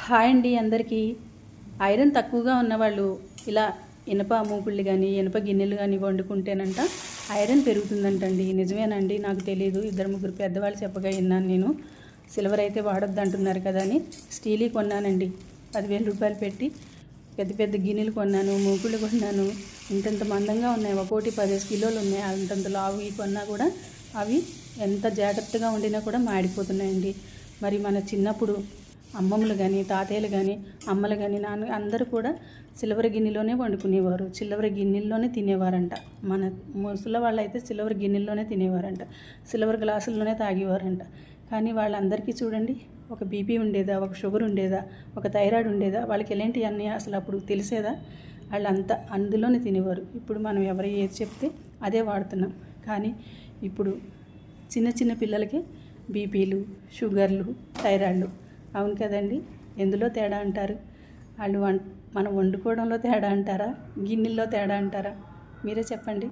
Hi అండి అందరికీ. Iron తక్కువగా ఉన్నవాళ్ళు ఇలా ఇనప మూకుళ్ళు కానీ ఇనప గిన్నెలు కానీ వండుకుంటేనంట ఐరన్ పెరుగుతుందంటండి. నిజమేనండి, నాకు తెలియదు. ఇద్దరు ముగ్గురు పెద్దవాళ్ళు చెప్పగా విన్నాను నేను. సిల్వర్ అయితే వాడొద్దు అంటున్నారు కదా అని స్టీలీ కొన్నానండి. 10,000 రూపాయలు పెట్టి పెద్ద పెద్ద గిన్నెలు కొన్నాను, మూకుళ్ళు కొన్నాను. ఇంతంత మందంగా ఉన్నాయి, ఒక్కోటి 15 కిలోలు ఉన్నాయి. అంతంత లావు కొన్నా కూడా అవి ఎంత జాగ్రత్తగా వండినా కూడా మాడిపోతున్నాయండి. మరి మన చిన్నప్పుడు అమ్మమ్మలు కానీ తాతయ్యలు కానీ అమ్మలు కానీ నాన్న అందరూ కూడా సిల్వర్ గిన్నెలోనే వండుకునేవారు, సిల్వర్ గిన్నెల్లోనే తినేవారంట. మన ముసలి వాళ్ళు అయితే సిల్వర్ గిన్నెల్లోనే తినేవారంట, సిల్వర్ గ్లాసుల్లోనే తాగేవారంట. కానీ వాళ్ళందరికీ చూడండి, ఒక బీపీ ఉండేదా, ఒక షుగర్ ఉండేదా, ఒక థైరాయిడ్ ఉండేదా, వాళ్ళకి ఎలాంటివన్నీ అసలు అప్పుడు తెలిసేదా? వాళ్ళంతా అందులోనే తినేవారు. ఇప్పుడు మనం ఎవరు ఏది చెప్తే అదే వాడుతున్నాం. కానీ ఇప్పుడు చిన్న చిన్న పిల్లలకి బీపీలు, షుగర్లు, థైరాయిడ్లు. అవును కదండి. ఎందులో తేడా అంటారు? వాళ్ళు మనం వండుకోవడంలో తేడా అంటారా, గిన్నెల్లో తేడా అంటారా? మీరే చెప్పండి.